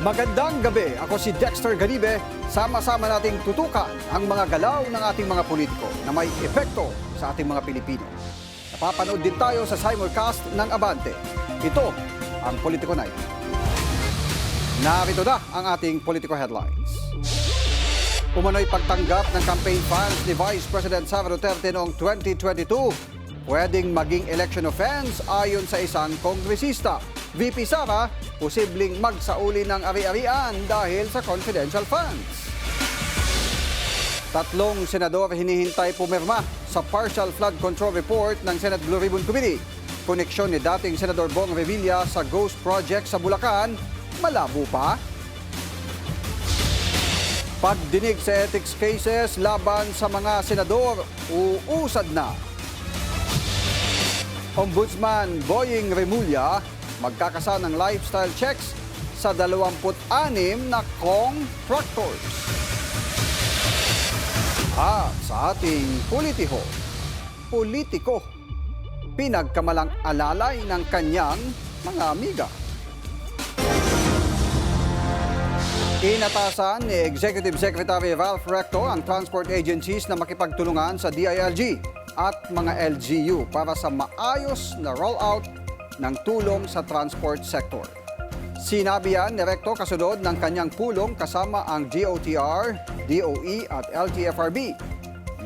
Magandang gabi, ako si Dexter Ganibe. Sama-sama nating tutukan ang mga galaw ng ating mga politiko na may epekto sa ating mga Pilipino. Napapanood din tayo sa simulcast ng Abante. Ito ang Politico Night. Narito na ang ating Politico Headlines. Umano'y pagtanggap ng campaign funds ni Vice President Sara Duterte noong 2022. Pwedeng maging election offense ayon sa isang kongresista. VP Sara, posibleng magsauli ng ari-arian dahil sa confidential funds. Tatlong senador hinihintay pumirma sa partial flood control report ng Senate Blue Ribbon Committee. Koneksyon ni dating Senador Bong Revilla sa Ghost Project sa Bulacan, malabo pa. Pagdinig sa ethics cases laban sa mga senador, uusad na. Ombudsman Boying Remulla, magkakasa ng lifestyle checks sa 26 na contractors. At sa ating politiko, pinagkamalang alalay ng kanyang mga amiga. Inatasan ni Executive Secretary Ralph Recto ang transport agencies na makipagtulungan sa DILG at mga LGU para sa maayos na rollout ng tulong sa transport sector. Sinabi yan ni Recto kasunod ng kanyang pulong kasama ang DOTR, DOE at LTFRB.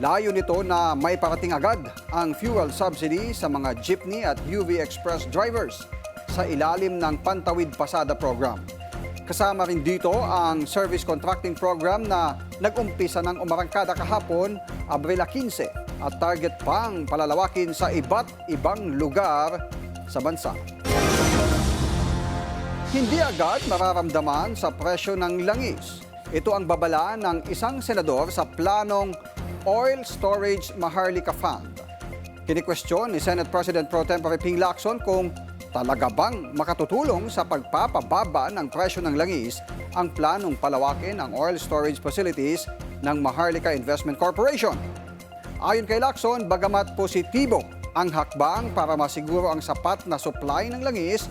Layo nito na may parating agad ang fuel subsidy sa mga jeepney at UV Express drivers sa ilalim ng Pantawid Pasada program. Kasama rin dito ang service contracting program na nag-umpisa ng umarangkada kahapon, Abril 15, at target pang palalawakin sa iba't ibang lugar sa bansa. Hindi agad mararamdaman sa presyo ng langis. Ito ang babala ng isang senador sa planong Oil Storage Maharlika Fund. Kinikwestiyon ni Senate President Pro Tempore Ping Lacson kung talaga bang makatutulong sa pagpapababa ng presyo ng langis ang planong palawakin ang oil storage facilities ng Maharlika Investment Corporation. Ayon kay Lacson, bagamat positibo ang hakbang para masiguro ang sapat na supply ng langis,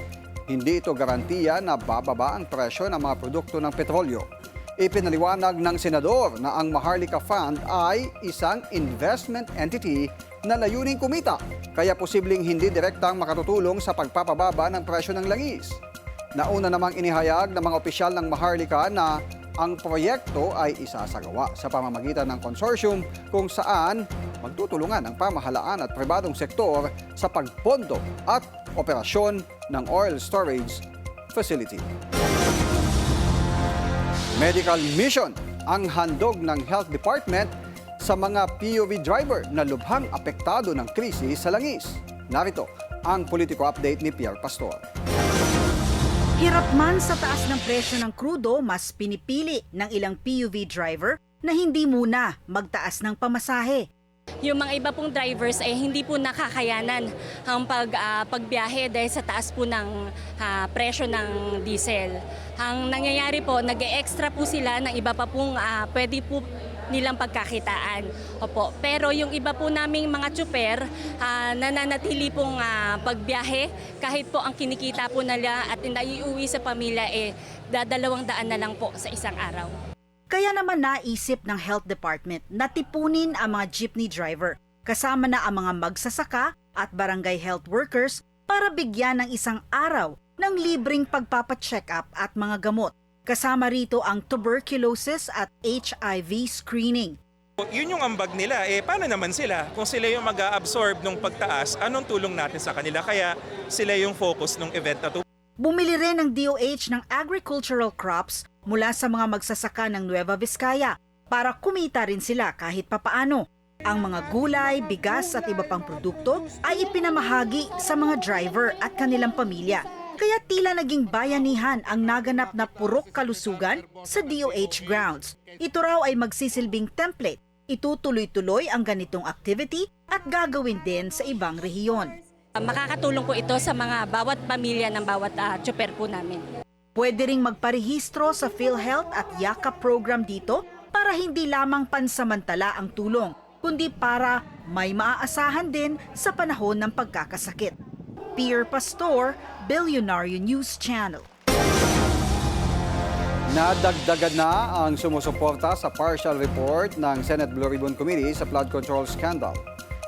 hindi ito garantiya na bababa ang presyo ng mga produkto ng petrolyo. Ipinaliwanag ng senador na ang Maharlika Fund ay isang investment entity na layuning kumita, kaya posibleng hindi direktang makatutulong sa pagpapababa ng presyo ng langis. Nauna namang inihayag ng mga opisyal ng Maharlika na ang proyekto ay isasagawa sa pamamagitan ng consortium kung saan magtutulungan ang pamahalaan at pribadong sektor sa pagpondo at operasyon ng oil storage facility. Medical mission ang handog ng Health Department sa mga POV driver na lubhang apektado ng krisis sa langis. Narito ang politiko update ni Pierre Pastor. Hirap man sa taas ng presyo ng krudo, mas pinipili ng ilang POV driver na hindi muna magtaas ng pamasahe. Yung mga iba pong drivers ay hindi po nakakayanan ang pagbiyahe dahil sa taas po ng presyo ng diesel. Ang nangyayari po, nag-extra po sila ng iba pa pong pwede po nilang pagkakitaan. Opo. Pero yung iba po naming mga tsuper, nananatili pong pagbiyahe kahit po ang kinikita po nila at naiuwi sa pamilya $200 na lang po sa isang araw. Kaya naman naisip ng Health Department na tipunin ang mga jeepney driver, kasama na ang mga magsasaka at barangay health workers para bigyan ng isang araw ng libreng pagpapacheck up at mga gamot. Kasama rito ang tuberculosis at HIV screening. Yun yung ambag nila. Paano naman sila? Kung sila yung mag-a-absorb ng pagtaas, anong tulong natin sa kanila? Kaya sila yung focus ng event na to. Bumili rin ng DOH ng agricultural crops mula sa mga magsasaka ng Nueva Vizcaya para kumita rin sila kahit papaano. Ang mga gulay, bigas at iba pang produkto ay ipinamahagi sa mga driver at kanilang pamilya. Kaya tila naging bayanihan ang naganap na purok kalusugan sa DOH grounds. Ito raw ay magsisilbing template. Itutuloy-tuloy ang ganitong activity at gagawin din sa ibang rehiyon. Makakatulong po ito sa mga bawat pamilya ng bawat tsuper po namin. Pwede ring magparehistro sa PhilHealth at Yakap program dito para hindi lamang pansamantala ang tulong, kundi para may maaasahan din sa panahon ng pagkakasakit. Pierre Pastor, Billionaire News Channel. Nadagdagan na ang sumusuporta sa partial report ng Senate Blue Ribbon Committee sa flood control scandal.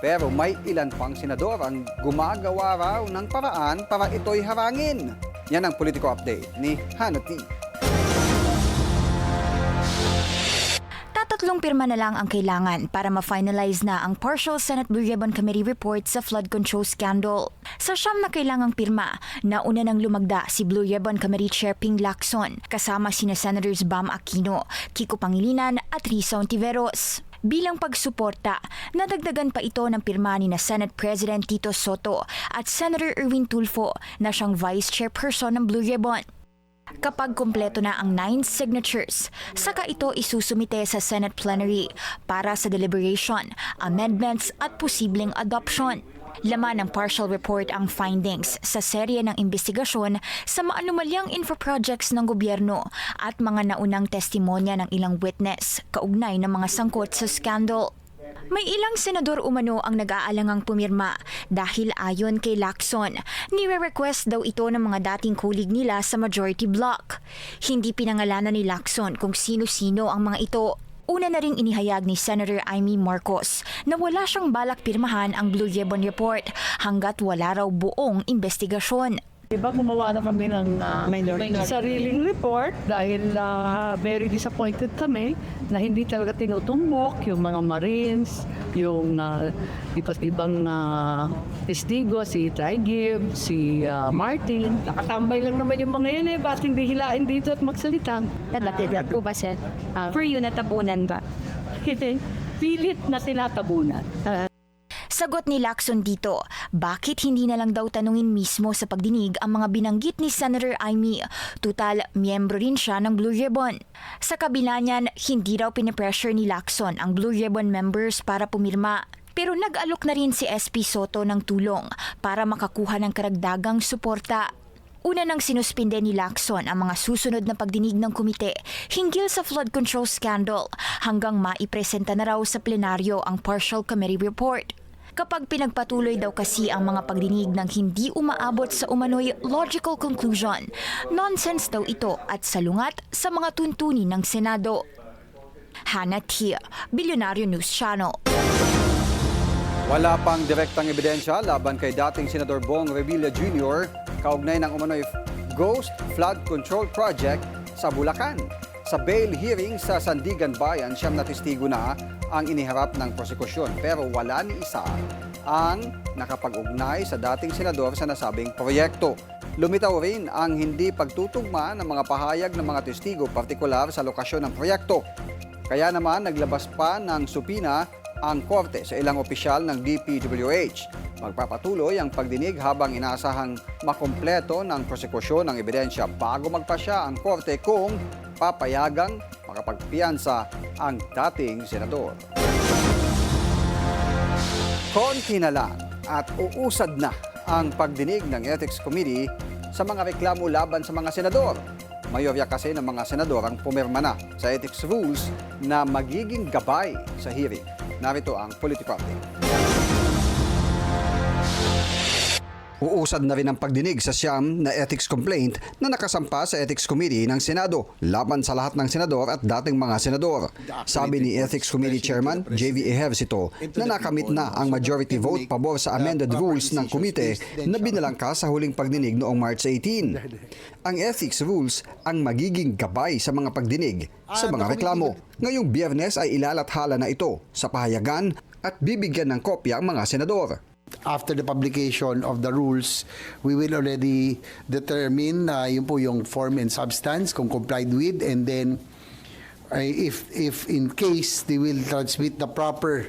Pero may ilan pang senador ang gumagawa raw ng paraan para ito'y harangin. Yan ang politiko update ni Hannah T. Tatlong pirma na lang ang kailangan para ma-finalize na ang partial Senate Blue Ribbon Committee report sa flood control scandal. Sa siyam na kailangang pirma, nauna nang lumagda si Blue Ribbon Committee Chair Ping Lacson kasama sina Senators Bam Aquino, Kiko Pangilinan at Risa Ontiveros. Bilang pagsuporta, nadagdagan pa ito ng pirma ni na Senate President Tito Soto at Senator Erwin Tulfo na siyang Vice Chairperson ng Blue Ribbon. Kapag kumpleto na ang 9 signatures, saka ito isusumite sa Senate plenary para sa deliberation, amendments at posibleng adoption. Laman ng partial report ang findings sa serye ng investigasyon sa maanumalyang infraprojects ng gobyerno at mga naunang testimonya ng ilang witness kaugnay ng mga sangkot sa scandal. May ilang senador umano ang nag-aalangang pumirma dahil ayon kay Lacson, nire-request daw ito ng mga dating kulig nila sa majority bloc. Hindi pinangalanan ni Lacson kung sino-sino ang mga ito. Una na ring inihayag ni Senator Amy Marcos na wala siyang balak pirmahan ang Blue Ribbon Report hanggat wala raw buong investigasyon. Diba gumawa na kami ng sariling report dahil very disappointed kami na hindi talaga tinutumbok yung mga Marines, yung iba't ibang testigo, si Ty Gibb, si Martin. Nakatambay lang naman yung mga yun ba't hindi hilain dito at magsalita? Natitira po ba, Sen? For you, natabunan ba? Hindi, pilit na tinatabunan. Sagot ni Lacson dito, bakit hindi na lang daw tanungin mismo sa pagdinig ang mga binanggit ni Senator Amy? Tutal, miyembro rin siya ng Blue Ribbon. Sa kabila niyan, hindi raw pinipressure ni Lacson ang Blue Ribbon members para pumirma. Pero nag-alok na rin si SP Soto ng tulong para makakuha ng karagdagang suporta. Una nang sinuspinde ni Lacson ang mga susunod na pagdinig ng komite hinggil sa flood control scandal hanggang maipresenta na raw sa plenaryo ang partial committee report. Kapag pinagpatuloy daw kasi ang mga pagdinig ng hindi umaabot sa umano'y logical conclusion, nonsense daw ito at salungat sa mga tuntunin ng Senado. Hannah T. Billionario News Channel. Wala pang direktang ebidensya laban kay dating Senador Bong Revilla Jr. kaugnay ng umano'y Ghost Flood Control Project sa Bulacan. Sa bail hearing sa Sandigan Bayan, siyam na testigo na ang iniharap ng prosekusyon pero wala ni isa ang nakapag-ugnay sa dating senador sa nasabing proyekto. Lumitaw rin ang hindi pagtutugma ng mga pahayag ng mga testigo, partikular sa lokasyon ng proyekto. Kaya naman naglabas pa ng supina ang korte sa ilang opisyal ng DPWH. Magpapatuloy ang pagdinig habang inaasahang makumpleto ng prosekusyon ng ebidensya bago magpasya ang korte kung papayagang makapagpiyansa ang dating senador. Konti na lang at uusad na ang pagdinig ng Ethics Committee sa mga reklamo laban sa mga senador. Mayorya kasi ng mga senador ang pumirma na sa ethics rules na magiging gabay sa hearing. Narito ang Politico Update. Uusad na rin ang pagdinig sa siyam na ethics complaint na nakasampa sa Ethics Committee ng Senado laban sa lahat ng senador at dating mga senador. Sabi ni Ethics Committee Chairman J.V. Ejercito na nakamit na ang majority vote pabor sa amended rules ng komite na binalangkas sa huling pagdinig noong March 18. Ang ethics rules ang magiging gabay sa mga pagdinig sa mga reklamo. Ngayong Biyernes ay ilalathala na ito sa pahayagan at bibigyan ng kopya ang mga senador. After the publication of the rules, we will already determine yun po yung form and substance kung complied with, and then if in case they will transmit the proper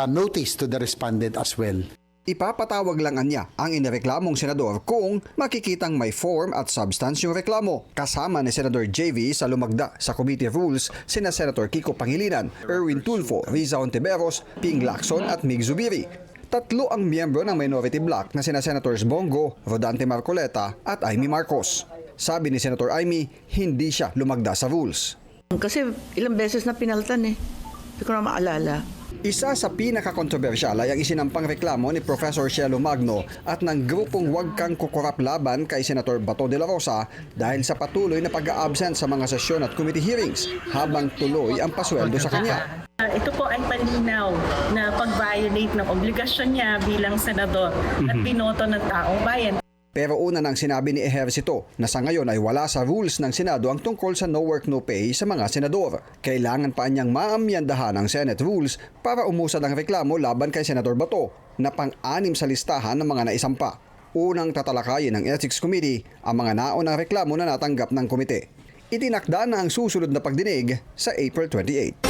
notice to the respondent as well. Ipapatawag lang niya ang inireklamong senador kung makikitang may form at substance yung reklamo. Kasama ni Senator JV sa lumagda sa committee rules sina Senator Kiko Pangilinan, Erwin Tulfo, Risa Ontiveros, Ping Lacson at Mig Zubiri. Tatlo ang miyembro ng minority bloc na sina Senators Bongo, Rodante Marcoleta at Amy Marcos. Sabi ni Senator Amy, hindi siya lumagda sa rules. Kasi ilang beses na pinaltan Hindi ko na maalala. Isa sa pinakakontrobersyal ay ang isinampang reklamo ni Professor Cielo Magno at ng grupong Huwag Kang Kukurap laban kay Senator Bato de la Rosa dahil sa patuloy na pag-a-absent sa mga sesyon at committee hearings habang tuloy ang pasweldo sa kanya. Ito po ay palinaw na pag-violate ng obligasyon niya bilang senador at binoto ng taong bayan. Pero una nang sinabi ni Ejercito na sa ngayon ay wala sa rules ng Senado ang tungkol sa no work no pay sa mga senador. Kailangan pa niyang maamyandahan ang Senate rules para umusad ang reklamo laban kay Senador Bato na pang-anim sa listahan ng mga naisampa. Unang tatalakayin ng Ethics Committee ang mga naunang reklamo na natanggap ng komite. Itinakda na ang susunod na pagdinig sa April 28.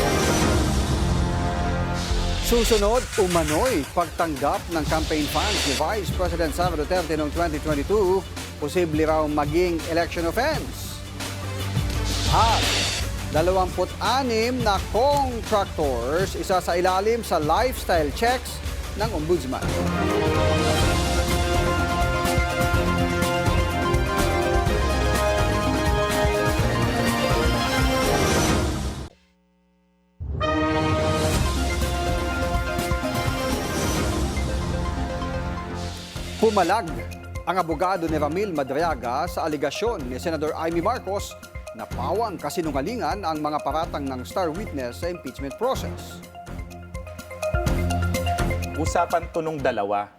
Susunod, umano'y pagtanggap ng campaign funds ni Vice President Sara Duterte noong 2022, posible raw maging election offense. At 26 na contractors isa sa ilalim sa lifestyle checks ng Ombudsman. Pumalag ang abogado ni Ramil Madriaga sa aligasyon ni Senator Amy Marcos na pawang kasinungalingan ang mga paratang ng star witness sa impeachment process. Usapan to nung dalawa.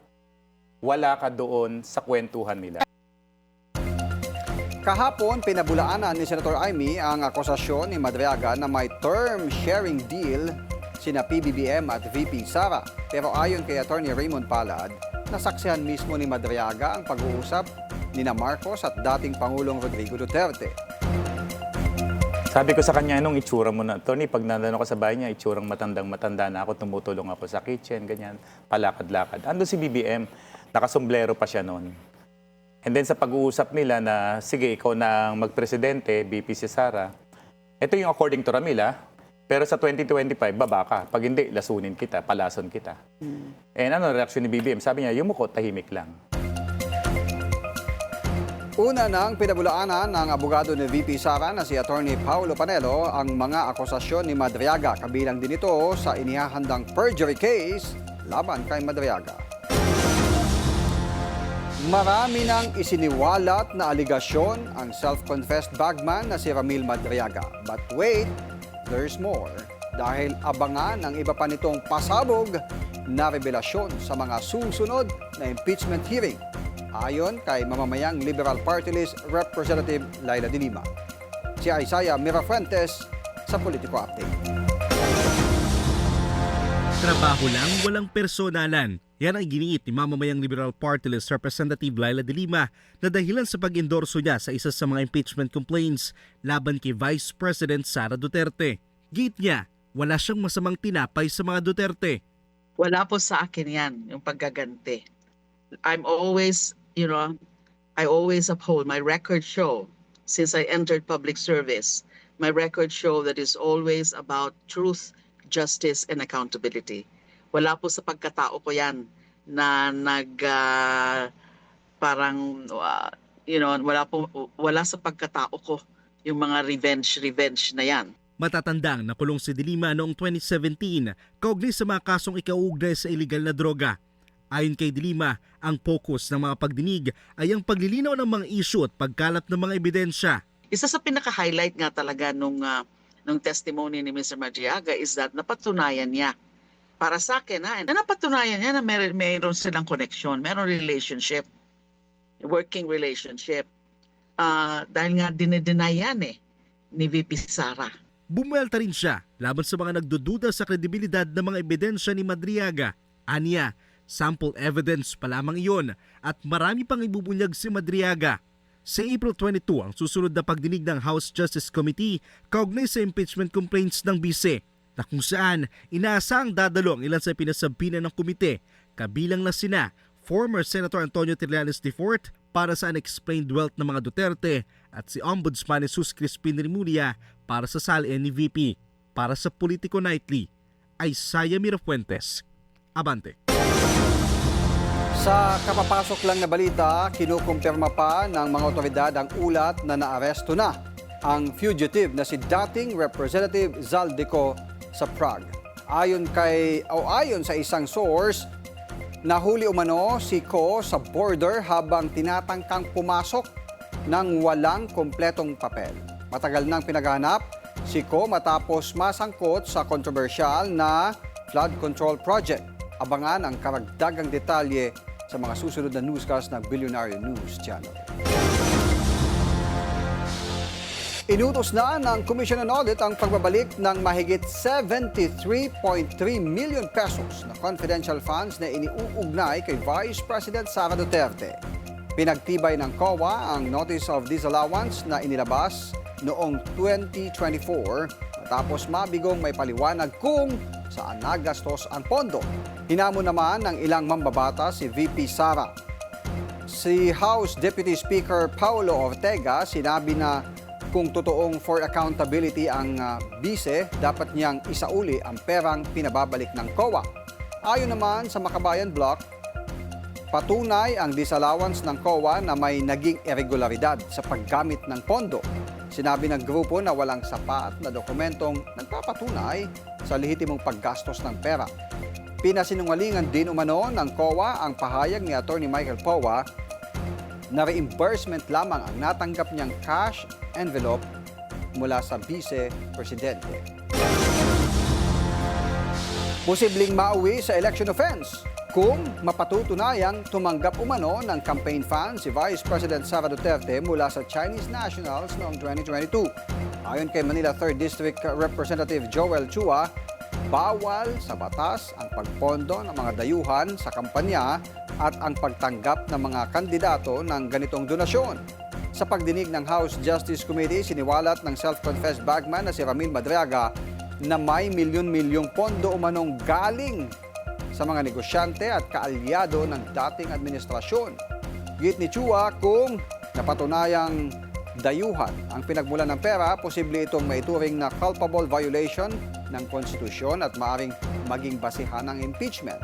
Wala ka doon sa kwentuhan nila. Kahapon, pinabulaanan ni Senator Amy ang akusasyon ni Madriaga na may term sharing deal sina PBBM at VP Sara. Pero ayon kay Attorney Raymond Palad, nasaksihan mismo ni Madriaga ang pag-uusap nina Marcos at dating Pangulong Rodrigo Duterte. Sabi ko sa kanya, anong itsura mo na? Tony, pag nandun ako sa bahay niya, itsurang matandang-matanda na ako, tumutulong ako sa kitchen, ganyan, palakad-lakad. Ando si BBM, nakasomblero pa siya noon. And then sa pag-uusap nila na, sige, ikaw na ang magpresidente, VP si Sara, ito yung according to Ramila, pero sa 2025, baba ka. Pag hindi, lasunin kita, palason kita. And ano reaksyon ni BBM? Sabi niya, yumuko, tahimik lang. Una nang pinabulaanan ng abogado ni VP Sara na si Attorney Paulo Panelo ang mga akusasyon ni Madriaga. Kabilang din ito sa inihahandang perjury case laban kay Madriaga. Marami nang isiniwalat na aligasyon ang self-confessed bagman na si Ramil Madriaga. But wait, there's more. Dahil abangan ang iba pa nitong pasabog na revelasyon sa mga susunod na impeachment hearing. Ayon kay mamamayang Liberal Party List Representative Laila de Lima. Si Isaiah Mirafuentes sa Politico Update. Trabaho lang, walang personalan. Yan ang giniit ni mamamayang Liberal Party List Representative Laila de Lima na dahilan sa pag-endorso niya sa isa sa mga impeachment complaints laban kay Vice President Sara Duterte. Git niya, wala siyang masamang tinapay sa mga Duterte. Wala po sa akin yan, yung paggaganti. I'm always, I always uphold my record show since I entered public service. My record show that is always about truth, justice, and accountability. Wala po sa pagkatao ko yan na wala sa pagkatao ko yung mga revenge na yan. Matatandang nakulong si de Lima noong 2017 kaugnay sa mga kasong ikauugnay sa illegal na droga. Ayon kay de Lima, ang focus ng mga pagdinig ay ang paglilinaw ng mga issue at pagkalap ng mga ebidensya. Isa sa pinaka-highlight nga talaga nung testimony ni Mr. Madriaga is that napatunayan niya. Para sa akin, napatunayan niya na mayroon silang connection, mayroon relationship, working relationship. Dahil nga dinedeny yan ni VP Sara. Bumuelta rin siya laban sa mga nagdududa sa kredibilidad ng mga ebidensya ni Madriaga. Aniya, sample evidence pa lamang iyon at marami pang ibubunyag si Madriaga. Sa April 22 ang susunod na pagdinig ng House Justice Committee kaugnay sa impeachment complaints ng bise na kung saan inaasang dadalo ang ilan sa pinasabina ng komite, kabilang na sina former Senator Antonio Trillanes IV para sa unexplained wealth ng mga Duterte at si Ombudsman Jesus Crispin Remulla para sa salian ni VP. Para sa Politico Nightly, Isaiah Mirafuentes, Abante. Sa kapapasok lang na balita, kinukumpirma pa ng mga otoridad ang ulat na naaresto na ang fugitive na si dating Representative Zaldico sa Prague. Ayon sa isang source, nahuli umano si Ko sa border habang tinatangkang pumasok ng walang kompletong papel. Matagal nang pinaghahanap si Ko matapos masangkot sa kontrobersyal na flood control project. Abangan ang karagdagang detalye sa mga susunod na newscast ng Billionaire News Channel. Inutos na ng Commission on Audit ang pagbabalik ng mahigit 73.3 million pesos na confidential funds na iniuugnay kay Vice President Sara Duterte. Pinagtibay ng COA ang Notice of Disallowance na inilabas noong 2024 matapos mabigong may paliwanag kung saan nagastos ang pondo. Hinamon naman ng ilang mambabata si VP Sara. Si House Deputy Speaker Paulo Ortega sinabi na kung totoong for accountability ang bise, dapat niyang isauli ang perang pinababalik ng COA. Ayon naman sa Makabayan Block, patunay ang disallowance ng COA na may naging irregularidad sa paggamit ng pondo. Sinabi ng grupo na walang sapat na dokumentong nagpapatunay sa lehitimong paggastos ng pera. Pinasinungalingan din umano ng COA ang pahayag ni Atty. Michael Poa na reimbursement lamang ang natanggap niyang cash envelope mula sa Vice Presidente. Posibleng mauwi sa election offense kung mapatutunayang tumanggap umano ng campaign funds si Vice President Sara Duterte mula sa Chinese nationals noong 2022. Ayon kay Manila 3rd District Representative Joel Chua, bawal sa batas ang pagpondo ng mga dayuhan sa kampanya at ang pagtanggap ng mga kandidato ng ganitong donasyon. Sa pagdinig ng House Justice Committee, siniwalat ng self-confessed bagman na si Ramil Madriaga na may milyon-milyong pondo umanong galing sa mga negosyante at kaalyado ng dating administrasyon. Git ni Chua, kung napatunayang dayuhan ang pinagmulan ng pera, posible itong maituring na culpable violation ng konstitusyon at maaring maging basihan ng impeachment.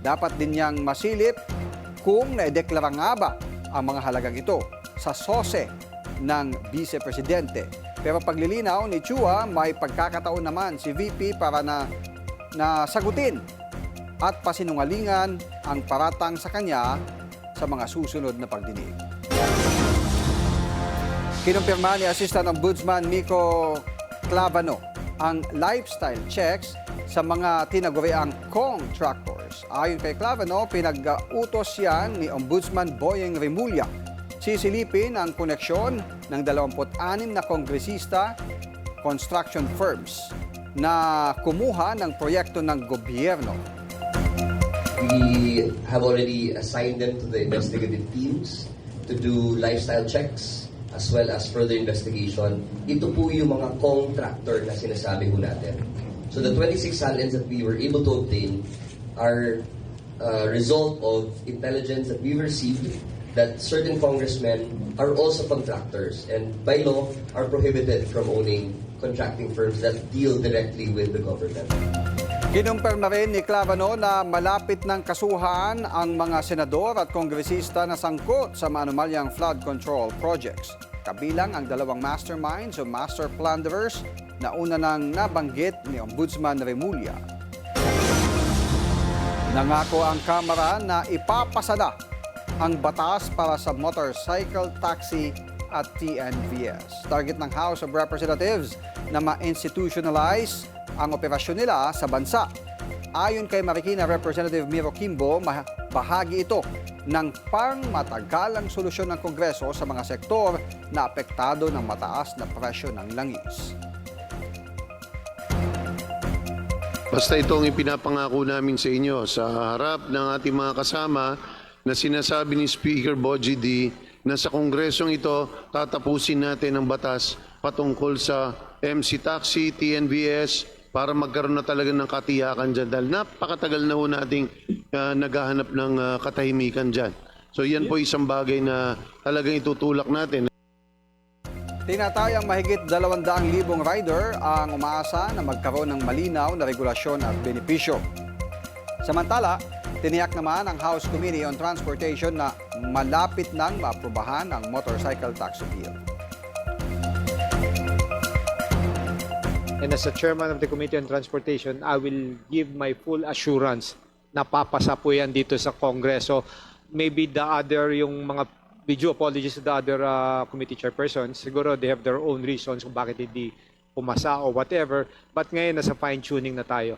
Dapat din niyang masilip kung naideklara nga ba ang mga halagang ito sa SOSE ng Vice Presidente. Pero paglilinaw ni Chua, may pagkakataon naman si VP para na sagutin at pasinungalingan ang paratang sa kanya sa mga susunod na pagdinig. Kinumpirma ni Assistant Ombudsman Miko Clavano ang lifestyle checks sa mga tinaguriang contractors. Ayon kay Clavano, pinag-utos yan ni Ombudsman Boyeng Remulla. Sisilipin ang koneksyon ng 26 na kongresista, construction firms na kumuha ng proyekto ng gobyerno. We have already assigned them to the investigative teams to do lifestyle checks as well as further investigation. Ito po yung mga contractor na sinasabi ho natin. So the 26 salins that we were able to obtain are result of intelligence that we received that certain congressmen are also contractors and by law are prohibited from owning contracting firms that deal directly with the government. Kinumpirma rin ni Clavano na malapit ng kasuhan ang mga senador at kongresista na sangkot sa maanumalyang flood control projects. Kabilang ang dalawang masterminds o master plunderers na una nang nabanggit ni Ombudsman Remulla. Nangako ang Kamara na ipapasada ang batas para sa motorcycle taxi at TNVS. Target ng House of Representatives na ma-institutionalize ang operasyon nila sa bansa. Ayon kay Marikina Representative Miro Kimbo, bahagi ito ng pangmatagalang solusyon ng Kongreso sa mga sektor na apektado ng mataas na presyo ng langis. Basta itong ipinapangako namin sa inyo sa harap ng ating mga kasama na sinasabi ni Speaker Bogie D na sa Kongresong ito tatapusin natin ang batas patungkol sa MC Taxi, TNVS para magkaroon na talaga ng katiyakan dyan dahil napakatagal na ho nating naghahanap ng katahimikan dyan. So yan po isang bagay na talagang itutulak natin. Tinatayang mahigit 200,000 rider ang umaasa na magkaroon ng malinaw na regulasyon at benepisyo. Samantala, tiniyak naman ang House Committee on Transportation na malapit nang maaprubahan ang motorcycle tax bill. And as a chairman of the Committee on Transportation, I will give my full assurance na papasa po yan dito sa Kongreso. Maybe the other, yung mga video apologies to the other committee chairpersons, siguro they have their own reasons kung bakit hindi pumasa o whatever. But ngayon, nasa fine-tuning na tayo.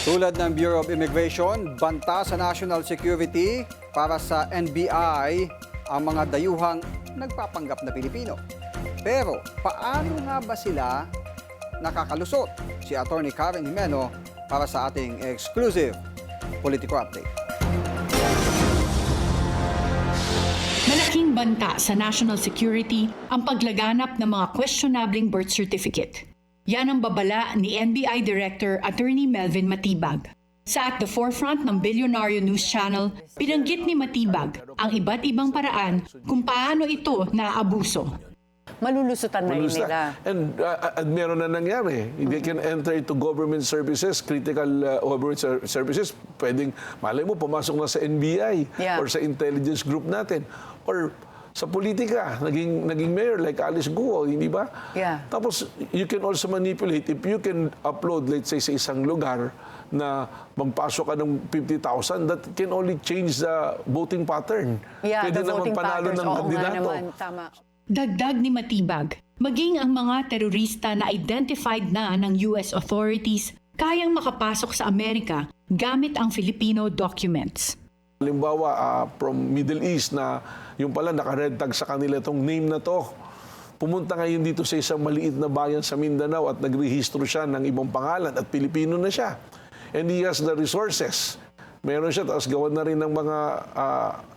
Tulad ng Bureau of Immigration, banta sa national security para sa NBI ang mga dayuhang nagpapanggap na Pilipino. Pero paano nga ba sila nakakalusot? Si Attorney Karen Jimeno para sa ating exclusive Politico Update. Malaking banta sa national security ang paglaganap ng mga questionabling birth certificate. Yan ang babala ni NBI Director Attorney Melvin Matibag. Sa At the Forefront ng Bilyonaryo News Channel, binanggit ni Matibag ang iba't ibang paraan kung paano ito naaabuso. Malulusutan na nila. And meron na nangyari. They can enter into government services, critical government services. Pwedeng, malay mo, pumasok na sa NBI or sa intelligence group natin. Or sa politika, naging mayor like Alice Guo, hindi ba? Yeah. Tapos, you can also manipulate. If you can upload, let's say, sa isang lugar na magpasok ka ng 50,000, that can only change the voting pattern. Yeah, Pwede the voting patterns. ng Oo kandidato. nga naman, tama. Dagdag ni Matibag, maging ang mga terorista na identified na ng US authorities kayang makapasok sa Amerika gamit ang Filipino documents. Halimbawa, from Middle East na yung pala naka-red tag sa kanila itong name na to. Pumunta ngayon dito sa isang maliit na bayan sa Mindanao at nagrehistro siya ng ibang pangalan at Pilipino na siya. And he has the resources. Meron siya, tapos gawan na rin ng mga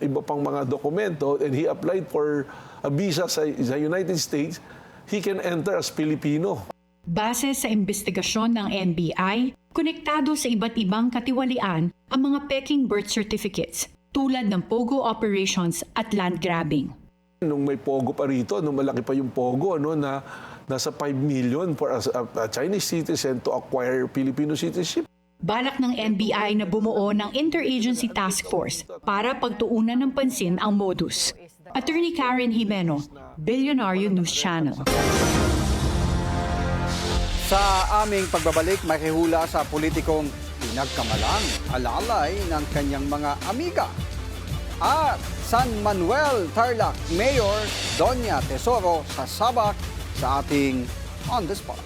iba pang mga dokumento and he applied for a visa sa United States. He can enter as Filipino. Base sa investigasyon ng NBI, konektado sa iba't ibang katiwalian ang mga peking birth certificates tulad ng POGO operations at land grabbing. Nung may POGO pa rito, nung malaki pa yung POGO, na nasa 5 million for a Chinese citizen to acquire Filipino citizenship. Balak ng NBI na bumuo ng Interagency Task Force para pagtuunan ng pansin ang modus. Attorney Karen Jimeno, Bilyonaryo News Channel. Sa aming pagbabalik, makihula sa politikong pinagkamalang alalay ng kanyang mga amiga. At San Manuel Tarlac Mayor Doña Tesoro sasabak sa ating On the Spot.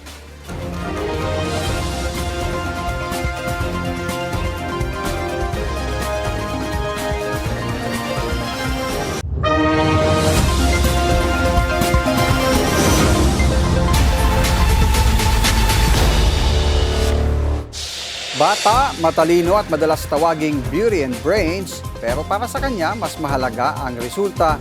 Bata, matalino at madalas tawaging beauty and brains, pero para sa kanya, mas mahalaga ang resulta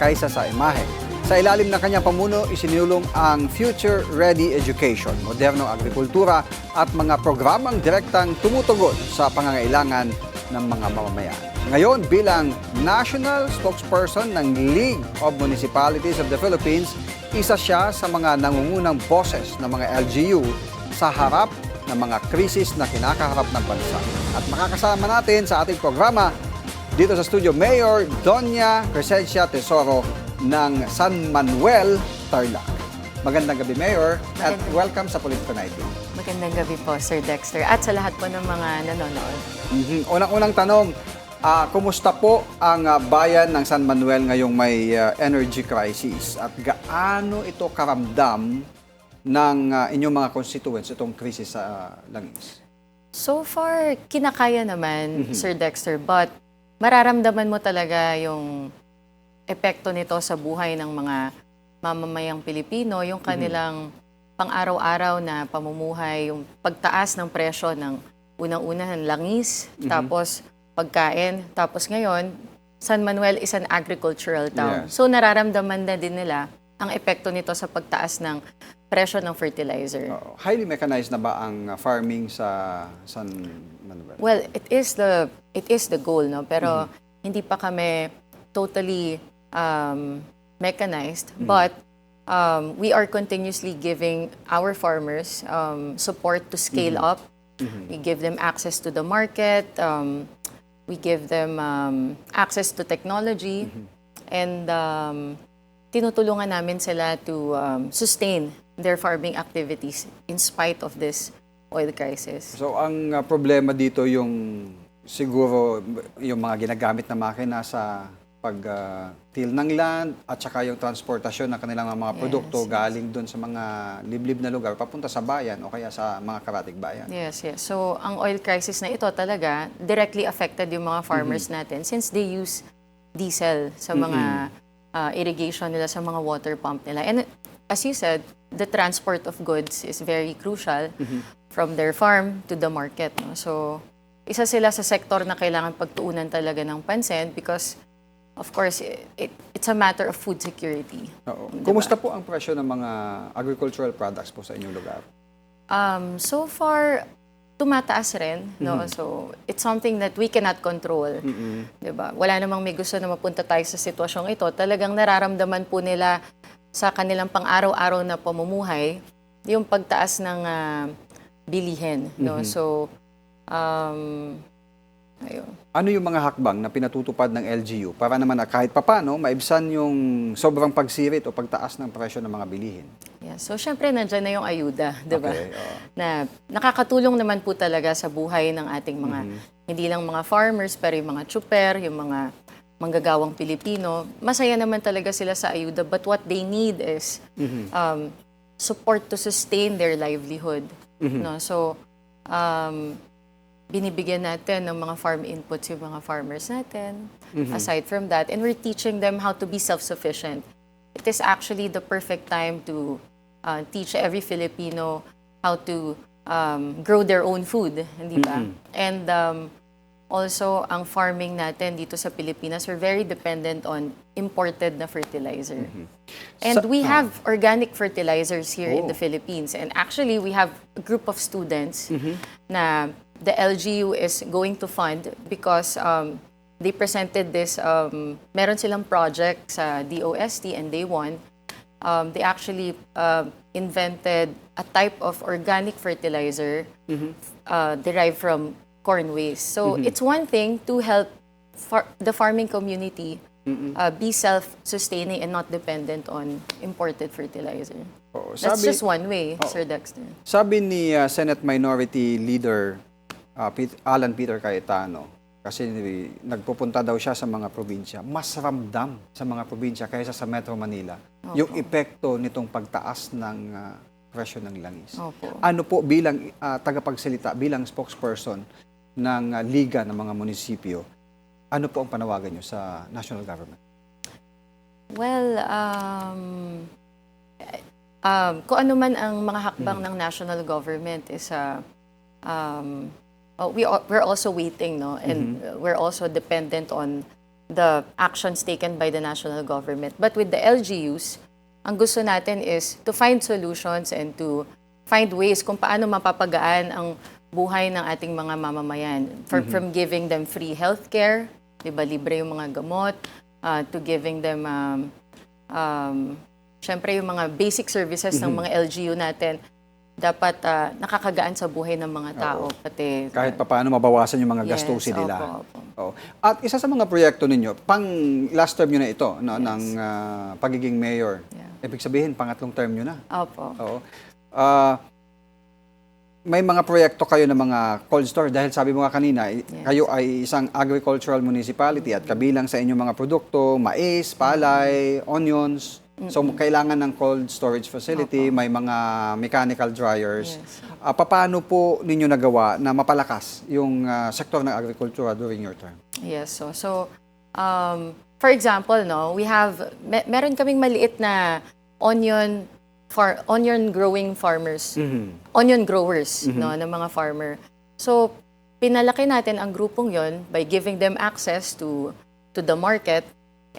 kaysa sa imahe. Sa ilalim ng kanyang pamuno, isinulong ang Future Ready Education, modernong agrikultura at mga programang direktang tumutugon sa pangangailangan ng mga mamamayan. Ngayon, bilang National Spokesperson ng League of Municipalities of the Philippines, isa siya sa mga nangungunang boses ng mga LGU sa harap ng mga krisis na kinakaharap ng bansa. At makakasama natin sa ating programa dito sa studio Mayor Doña Crescencia Tesoro ng San Manuel, Tarlac. Magandang gabi, Mayor, at welcome sa Politico Night. Magandang gabi po, Sir Dexter, at sa lahat po ng mga nanonood. Unang-unang tanong, kumusta po ang bayan ng San Manuel ngayong may energy crisis? At gaano ito karamdam ng inyong mga constituents itong krisis sa langis? So far, kinakaya naman, Sir Dexter, but mararamdaman mo talaga yung epekto nito sa buhay ng mga mamamayang Pilipino, yung kanilang pang-araw-araw na pamumuhay, yung pagtaas ng presyo ng unang-una ng langis, tapos pagkain, tapos ngayon, San Manuel is an agricultural town. So nararamdaman na din nila ang epekto nito sa pagtaas ng presyo ng fertilizer. Highly mechanized na ba ang farming sa San Manuel? Well, it is the goal, no? Pero hindi pa kami totally mechanized, but we are continuously giving our farmers support to scale up. We give them access to the market. We give them access to technology, and tinutulungan namin sila to sustain their farming activities in spite of this oil crisis. So ang problema dito yung siguro yung mga ginagamit na makina sa pag-till ng land at saka yung transportasyon ng kanilang mga produkto galing doon sa mga liblib na lugar papunta sa bayan o kaya sa mga karatig bayan. Yes. So ang oil crisis na ito talaga directly affected yung mga farmers natin since they use diesel sa mga irrigation nila, sa mga water pump nila. And as you said, the transport of goods is very crucial from their farm to the market. No? So isa sila sa sektor na kailangan pagtuunan talaga ng pansin because of course, it's a matter of food security. Oo. Kumusta po ang presyo ng mga agricultural products po sa inyong lugar? So far, tumataas rin. No? So, it's something that we cannot control. Diba? Wala namang may gusto na mapunta tayo sa sitwasyong ito. Talagang nararamdaman po nila sa kanilang pang-araw-araw na pamumuhay yung pagtaas ng bilihin. No? So, ayun. Ano yung mga hakbang na pinatutupad ng LGU para naman na kahit papano maibsan yung sobrang pagsirit o pagtaas ng presyo ng mga bilihin? Yeah. So, syempre, nandyan na yung ayuda, di ba? Okay, Na nakakatulong naman po talaga sa buhay ng ating mga, hindi lang mga farmers, pero yung mga tsuper, yung mga manggagawang Pilipino. Masaya naman talaga sila sa ayuda, but what they need is support to sustain their livelihood. No? So, binibigyan natin ng mga farm inputs yung mga farmers natin. Aside from that, and we're teaching them how to be self-sufficient. It is actually the perfect time to teach every Filipino how to grow their own food, hindi ba? And also, ang farming natin dito sa Pilipinas, we're very dependent on imported na fertilizer. And we have organic fertilizers here in the Philippines. And actually, we have a group of students na the LGU is going to fund because they presented this, meron silang project sa DOST and they won. They actually invented a type of organic fertilizer derived from corn waste. So it's one thing to help the farming community be self-sustaining and not dependent on imported fertilizer. That's just one way, Sir Dexter. Sabi ni Senate Minority Leader Alan Peter Cayetano, kasi nagpupunta daw siya sa mga probinsya, mas ramdam sa mga probinsya kaysa sa Metro Manila yung epekto nitong pagtaas ng presyo ng langis. Ano po bilang tagapagsalita, bilang spokesperson ng Liga ng mga Munisipyo, ano po ang panawagan niyo sa national government? Well, kung ano man ang mga hakbang ng national government is we're also waiting, no? And we're also dependent on the actions taken by the national government. But with the LGUs, ang gusto natin is to find solutions and to find ways kung paano mapapagaan ang buhay ng ating mga mamamayan. From giving them free healthcare, di ba, libre yung mga gamot, to giving them, syempre yung mga basic services ng mga LGU natin, dapat nakakagaan sa buhay ng mga tao. Pati, kahit paano mabawasan yung mga gastusin nila. At isa sa mga proyekto ninyo, pang last term nyo na ito, no, ng pagiging mayor. Ibig sabihin, pangatlong term nyo na. May mga proyekto kayo ng mga cold store dahil sabi mo nga kanina, kayo ay isang agricultural municipality at kabilang sa inyong mga produkto, mais, palay, onions. So, kailangan ng cold storage facility, may mga mechanical dryers. Paano po ninyo nagawa na mapalakas yung sektor ng agrikultura during your term? Yes. So for example, no, we have, meron kaming maliit na onion growing farmers, onion growers, no, ng mga farmer. So, pinalaki natin ang grupong yon by giving them access to the market,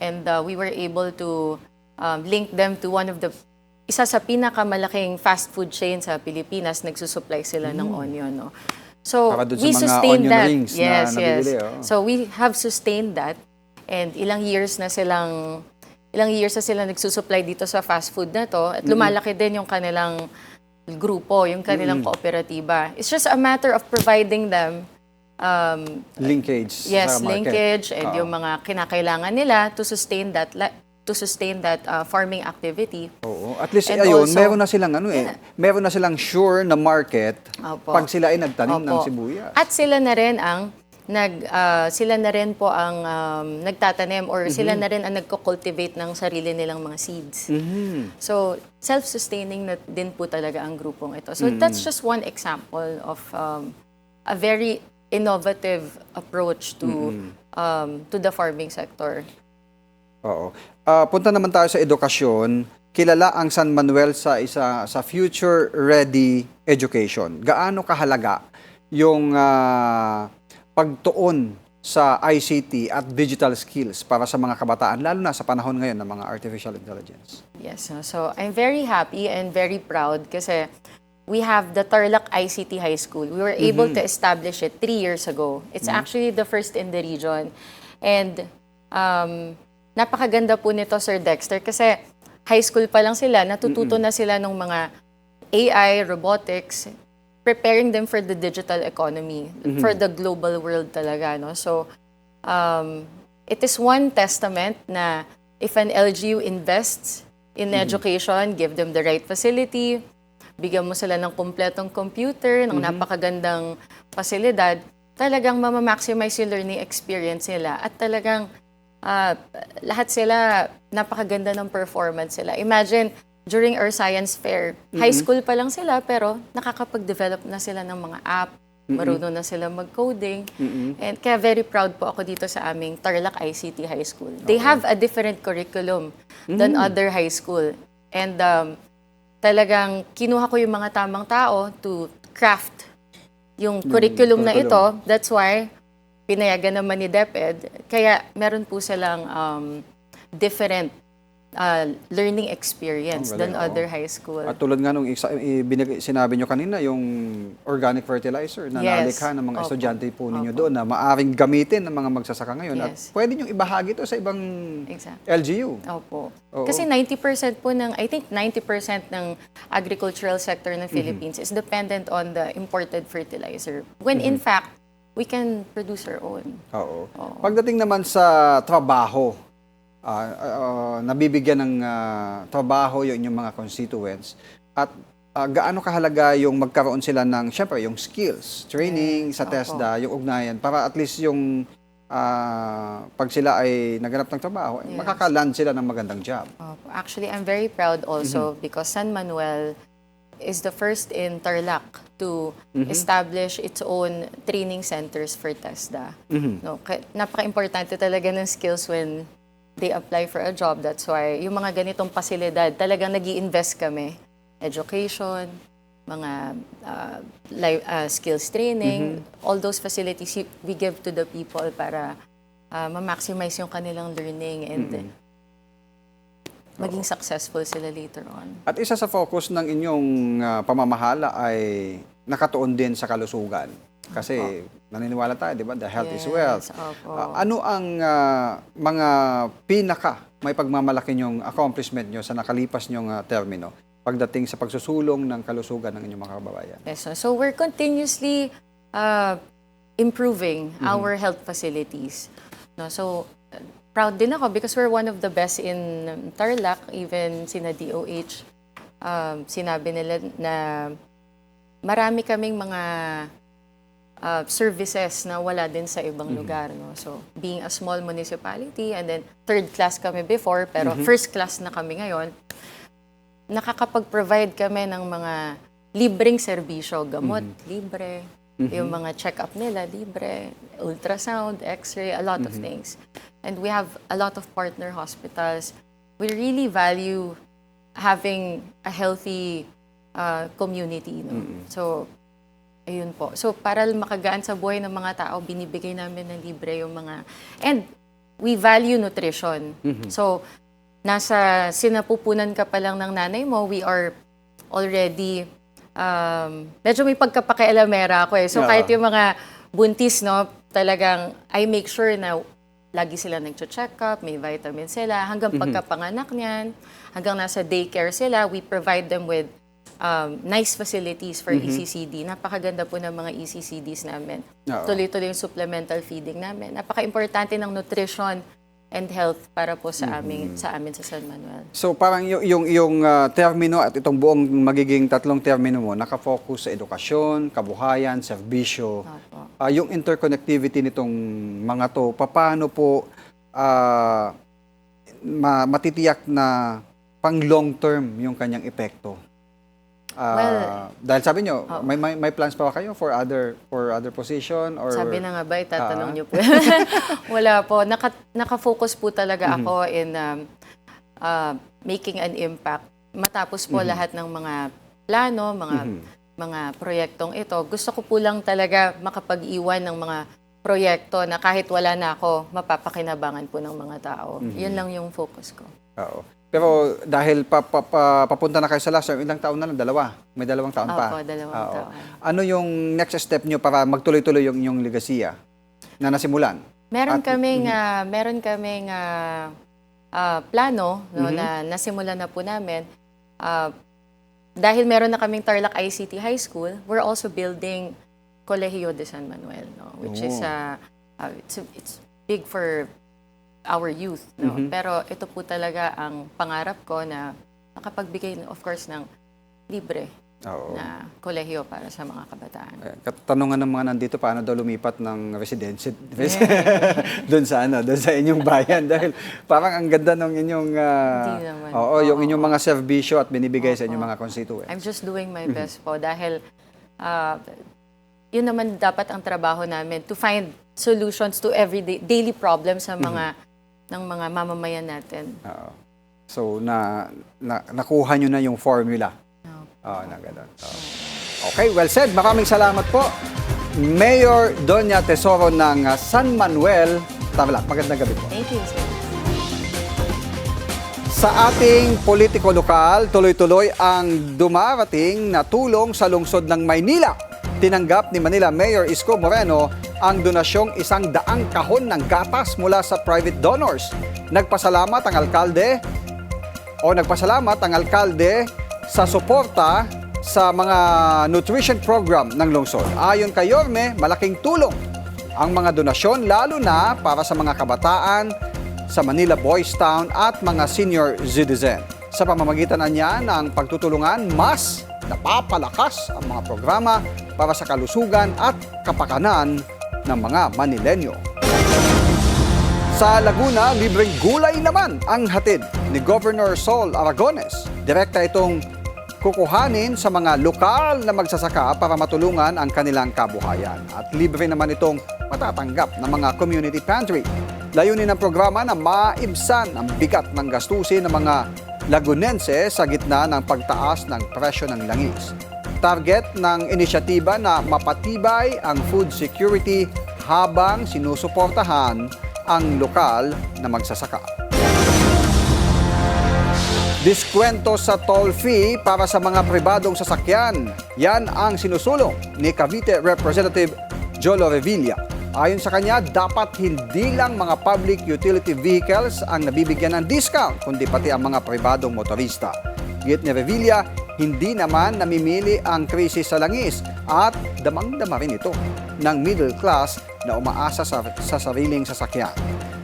and we were able to link them to one of the, isa sa pinakamalaking fast food chain sa Pilipinas, nagsusupply sila ng onion. No? So, we sustained that. Yes. So, we have sustained that, and ilang years na silang nagsusupply dito sa fast food na to, at lumalaki din yung kanilang grupo, yung kanilang kooperatiba. It's just a matter of providing them linkage. Yes, sa market. linkage and yung mga kinakailangan nila to sustain that to sustain that farming activity. Oo. At least And ayun, also- meron na silang meron na silang sure na market Opo. pag sila ay nagtanim ng Opo. sibuyas. At sila na rin ang sila na rin po ang nagtatanim or sila na rin ang nagko-cultivate ng sarili nilang mga seeds. So, self-sustaining na din po talaga ang grupong ito. So, that's just one example of a very innovative approach to the farming sector. Oo. Punta naman tayo sa edukasyon. Kilala ang San Manuel sa future ready education. Gaano kahalaga yung pagtuon sa ICT at digital skills para sa mga kabataan, lalo na sa panahon ngayon ng mga artificial intelligence? Yes. So, I'm very happy and very proud kasi we have the Tarlac ICT High School. We were able to establish it 3 years ago. It's actually the first in the region. And napakaganda po nito, Sir Dexter, kasi high school pa lang sila, natututo na sila ng mga AI, robotics, preparing them for the digital economy, for the global world talaga. No? So, it is one testament na if an LGU invests in education, give them the right facility, bigyan mo sila ng kumpletong computer, ng napakagandang pasilidad, talagang mamamaximize yung learning experience nila at talagang lahat sila, napakaganda ng performance sila. Imagine, during our science fair, high school pa lang sila pero nakakapag-develop na sila ng mga app, marunong na sila mag-coding. And kaya very proud po ako dito sa aming Tarlac ICT High School. They have a different curriculum than other high school. And talagang kinuha ko yung mga tamang tao to craft yung curriculum na ito. That's why pinayagan naman ni DepEd. Kaya meron po silang different learning experience than other high school. At tulad nga nung sinabi nyo kanina, yung organic fertilizer na nalikha ng mga estudyante po ninyo doon na maaring gamitin ng mga magsasaka ngayon. At pwede nyo ibahagi ito sa ibang LGU. Opo. Kasi 90% po I think 90% ng agricultural sector ng Philippines is dependent on the imported fertilizer. When in fact, we can produce our own. Oo. Pagdating naman sa trabaho, nabibigyan ng trabaho yung inyong mga constituents at gaano kahalaga yung magkaroon sila ng, syempre, yung skills, training sa TESDA, yung ugnayan, para at least yung pag sila ay naganap ng trabaho, makakaland sila ng magandang job. Actually, I'm very proud also because San Manuel is the first in Tarlac to establish its own training centers for TESDA. No, napaka-importante talaga ng skills when they apply for a job. That's why yung mga ganitong pasilidad, talagang nag-i-invest kami. Education, mga skills training, all those facilities we give to the people para ma-maximize yung kanilang learning and maging successful sila later on. At isa sa focus ng inyong pamamahala ay nakatuon din sa kalusugan. Kasi naniniwala tayo, di ba? The health is wealth. Ano ang mga may pagmamalaki nyong accomplishment nyo sa nakalipas nyong termino pagdating sa pagsusulong ng kalusugan ng inyong mga kababayan? Yes, so we're continuously improving our health facilities. No, so proud din ako because we're one of the best in Tarlac. Even sina DOH, sinabi nila na marami kaming mga services na wala din sa ibang lugar. No? So, being a small municipality, and then third class kami before, pero first class na kami ngayon, nakakapag-provide kami ng mga libreng serbisyo, gamot, libre, yung mga check-up nila, libre, ultrasound, x-ray, a lot of things. And we have a lot of partner hospitals. We really value having a healthy community. No? So, ayun po. So, para makagaan sa buhay ng mga tao, binibigay namin ng libre yung mga... And we value nutrition. So, nasa sinapupunan ka pa lang ng nanay mo, we are already... medyo may pagkapakialamera ako eh. So, kahit yung mga buntis, no, talagang I make sure na lagi sila nag-check up, may vitamin sila, hanggang pagkapanganak niyan, hanggang nasa daycare sila, we provide them with nice facilities for ECCD. Napakaganda po ng mga ECCDs namin. Tuloy-tuloy yung supplemental feeding namin. Napaka-importante ng nutrition and health para po sa amin sa San Manuel. So parang yung termino at itong buong magiging tatlong termino mo, nakafocus sa edukasyon, kabuhayan, serbisyo. Yung interconnectivity nitong mga to, paano po matitiyak na pang long term yung kanyang epekto? Dahil sabi nyo, may plans pa ba kayo for other position? Or, sabi na nga ba, itatanong nyo po. Wala po. Naka-focus po talaga ako in making an impact. Matapos po lahat ng mga plano, mga proyektong ito, gusto ko po lang talaga makapag-iwan ng mga proyekto na kahit wala na ako, mapapakinabangan po ng mga tao. Yun lang yung focus ko. Oo. Pero dahil papunta na kayo sa last term, ilang taon na lang? May 2 taon pa. Opo, 2 taon. Ano yung next step nyo para magtuloy-tuloy yung legasiya na nasimulan? Meron kaming plano na nasimulan na po namin. Dahil meron na kaming Tarlac ICT High School, we're also building Colegio de San Manuel, which is it's big for our youth, pero ito po talaga ang pangarap ko na makapagbigay of course ng libre na kolehiyo para sa mga kabataan. Katanungan ng mga nandito, paano daw lumipat ng residency doon sa inyong bayan, dahil parang ang ganda ng inyong yung inyong mga serbisyo at binibigay sa inyong mga constituents. I'm just doing my best po dahil yun naman dapat ang trabaho namin, to find solutions to everyday daily problems sa mga ng mga mamamayan natin. So, nakuha nyo na yung formula. Na ganun. Okay, well said. Maraming salamat po. Mayor Doña Tesoro ng San Manuel, Tarlac. Magandang gabi po. Thank you, sir. Sa ating politiko lokal, tuloy-tuloy ang dumarating na tulong sa lungsod ng Maynila. Tinanggap ni Manila Mayor Isko Moreno ang donasyong 100 kahon ng gatas mula sa private donors. Nagpasalamat ang alkalde sa suporta sa mga nutrition program ng lungsod. Ayon kay Yorme, malaking tulong ang mga donasyon lalo na para sa mga kabataan sa Manila Boys Town at mga senior citizen. Sa pamamagitan niya ng pagtutulungan, mas napapalakas ang mga programa para sa kalusugan at kapakanan ng mga Manilenyo. Sa Laguna, libreng gulay naman ang hatid ni Governor Sol Aragones. Direkta itong kukuhanin sa mga lokal na magsasaka para matulungan ang kanilang kabuhayan. At libre naman itong matatanggap ng mga community pantry. Layunin ng programa na maibsan ang bigat ng gastusin ng mga Lagunense sa gitna ng pagtaas ng presyo ng langis. Target ng inisyatiba na mapatibay ang food security habang sinusuportahan ang lokal na magsasaka. Diskwento sa toll fee para sa mga pribadong sasakyan. Yan ang sinusulong ni Cavite Representative Jolo Revilla. Ayon sa kanya, dapat hindi lang mga public utility vehicles ang nabibigyan ng discount, kundi pati ang mga pribadong motorista. Git ni Revilla, hindi naman namimili ang krisis sa langis at damang-dama rin ito ng middle class na umaasa sa sariling sasakyan.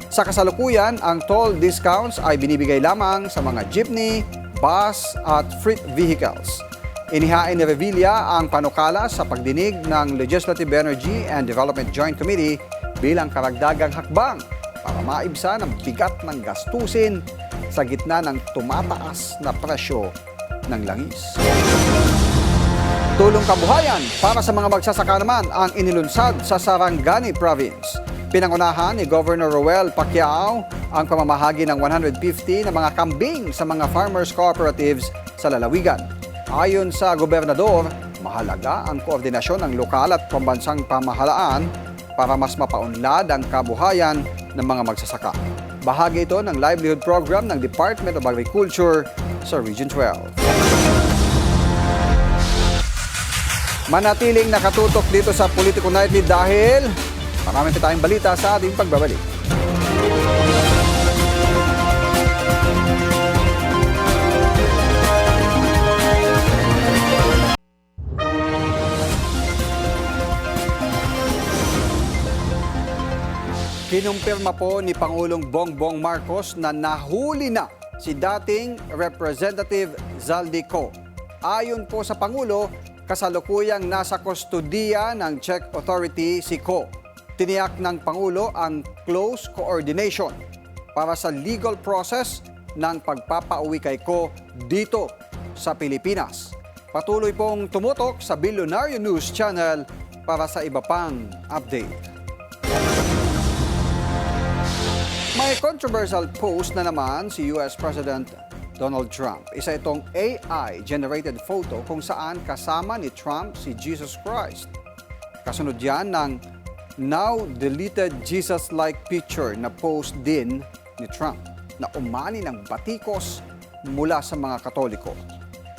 Sa kasalukuyan, ang toll discounts ay binibigay lamang sa mga jeepney, bus at freight vehicles. Inihain ni Revilla ang panukala sa pagdinig ng Legislative Energy and Development Joint Committee bilang karagdagang hakbang para maibsan ang bigat ng gastusin sa gitna ng tumataas na presyo ng langis. Tulong kabuhayan para sa mga magsasaka naman ang inilunsad sa Sarangani Province. Pinangunahan ni Governor Roel Pacquiao ang pamamahagi ng 150 na mga kambing sa mga farmers cooperatives sa lalawigan. Ayon sa gobernador, mahalaga ang koordinasyon ng lokal at pambansang pamahalaan para mas mapaunlad ang kabuhayan ng mga magsasaka. Bahagi ito ng livelihood program ng Department of Agriculture sa Region 12. Manatiling nakatutok dito sa Politico Nightly dahil marami pa tayong balita sa ating pagbabalik. Kinumpirma po ni Pangulong Bongbong Marcos na nahuli na si dating Representative Zaldico. Ayon po sa Pangulo, kasalukuyang nasa kustodiya ng Czech authority si Ko. Tiniyak ng Pangulo ang close coordination para sa legal process ng pagpapauwi kay Ko dito sa Pilipinas. Patuloy pong tumutok sa Billionaire News Channel para sa iba pang update. May controversial post na naman si US President Donald Trump. Isa itong AI-generated photo kung saan kasama ni Trump si Jesus Christ. Kasunod yan ng now deleted Jesus-like picture na post din ni Trump na umani ng batikos mula sa mga Katoliko.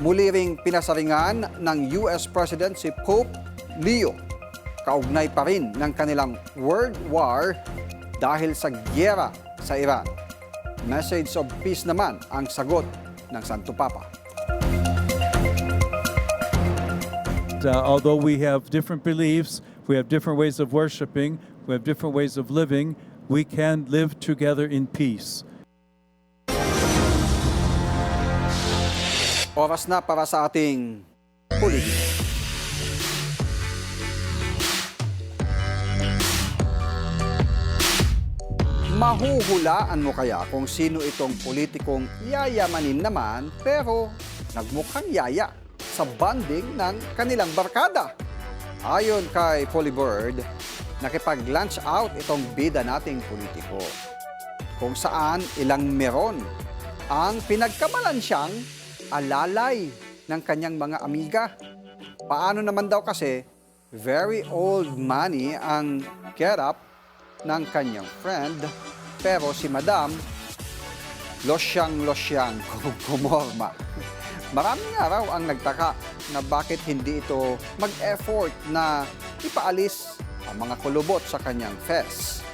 Muli ring pinasaringan ng US President si Pope Leo. Kaugnay pa rin ng kanilang world war dahil sa gyera sa Iran. Message of peace naman ang sagot ng Santo Papa. Although we have different beliefs, we have different ways of worshiping, we have different ways of living, we can live together in peace. Oras na para sa ating politika. Mahuhulaan mo kaya kung sino itong politikong yayamanin naman pero nagmukhang yaya sa banding ng kanilang barkada? Ayon kay Polybird, nakipag-lunch out itong bida nating politiko kung saan ilang meron ang pinagkamalan siyang alalay ng kanyang mga amiga. Paano naman daw kasi very old money ang get up ng kanyang friend, pero si Madam, losyang kumorma. Maraming araw ang nagtaka na bakit hindi ito mag-effort na ipaalis ang mga kulubot sa kanyang fest.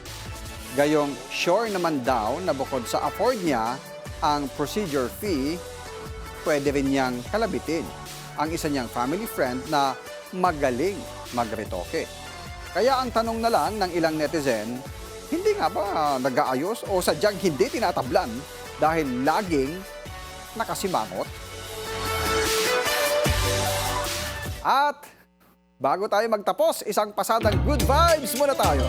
Gayong sure naman daw na bukod sa afford niya ang procedure fee, pwede rin niyang kalabitin ang isa niyang family friend na magaling magretoke. Kaya ang tanong na lang ng ilang netizen, hindi nga ba nag-aayos o sadyang hindi tinatablan dahil laging nakasimangot? At bago tayo magtapos, isang pasadang good vibes muna tayo.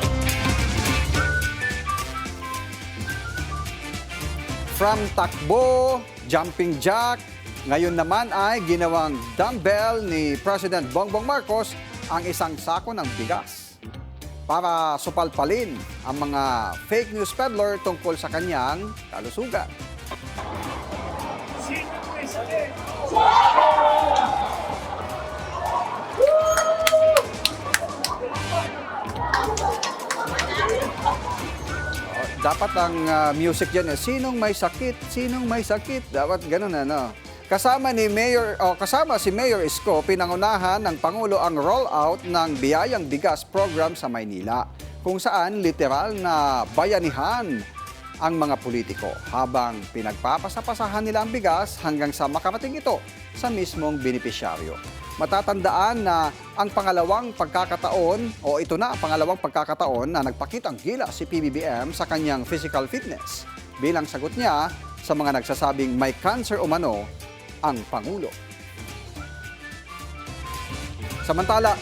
From takbo, jumping jack, ngayon naman ay ginawang dumbbell ni President Bongbong Marcos ang isang sako ng bigas para supalpalin ang mga fake news peddler tungkol sa kanyang kalusugan. Dapat ang music dyan sinong may sakit, sinong may sakit. Dapat ganun ano. Kasama si Mayor Isko, pinangunahan ng Pangulo ang rollout ng Biyayang Bigas program sa Maynila, kung saan literal na bayanihan ang mga politiko habang pinagpapasapasahan nila ang bigas hanggang sa makarating ito sa mismong benepisyaryo. Matatandaan na ang pangalawang pagkakataon na nagpakitang gila si PBBM sa kanyang physical fitness bilang sagot niya sa mga nagsasabing may cancer umano ang Pangulo. Samantala,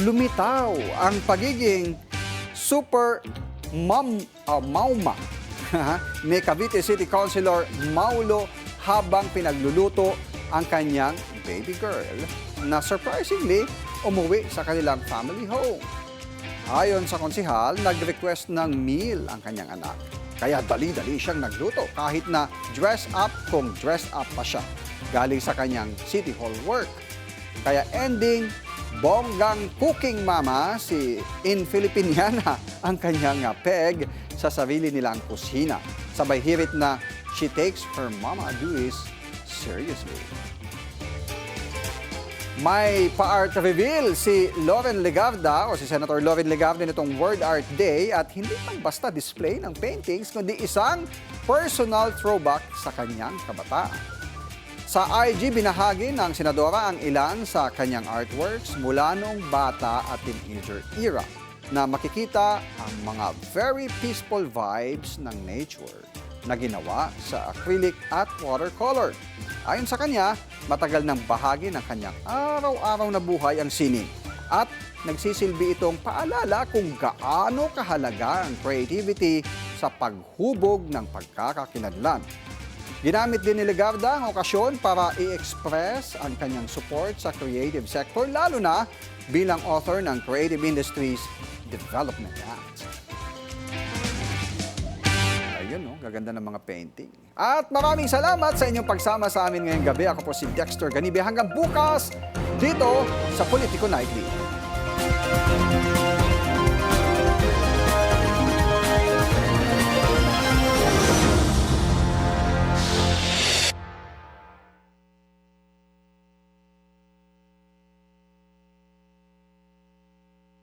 lumitaw ang pagiging super mauma ni Cavite City Councilor Maulo habang pinagluluto ang kanyang baby girl na surprisingly umuwi sa kanilang family home. Ayon sa konsihal, nag-request ng meal ang kanyang anak. Kaya dali-dali siyang nagluto kahit na dress up kung dress up pa siya galing sa kanyang City Hall work. Kaya ending, bonggang cooking mama si In Filipiniana ang kanyang peg sa sarili nilang kusina. Sabay hirit na she takes her mama duties seriously. May pa-art reveal si Loren Legarda o si Senator Loren Legarda nitong Word Art Day at hindi lang basta display ng paintings kundi isang personal throwback sa kanyang kabataan. Sa IG, binahagi ng senadora ang ilan sa kanyang artworks mula noong bata at teenager era. na makikita ang mga very peaceful vibes ng nature na ginawa sa acrylic at watercolor. Ayon sa kanya, matagal ng bahagi ng kanyang araw-araw na buhay ang sining at nagsisilbi itong paalala kung gaano kahalaga ang creativity sa paghubog ng pagkakakilanlan. Ginamit din ni Legarda ang okasyon para i-express ang kanyang support sa creative sector, lalo na bilang author ng Creative Industries Development Act. Ayun, no? Gaganda ng mga painting. At maraming salamat sa inyong pagsama sa amin ngayong gabi. Ako po si Dexter Ganibe. Hanggang bukas dito sa Politico Nightly.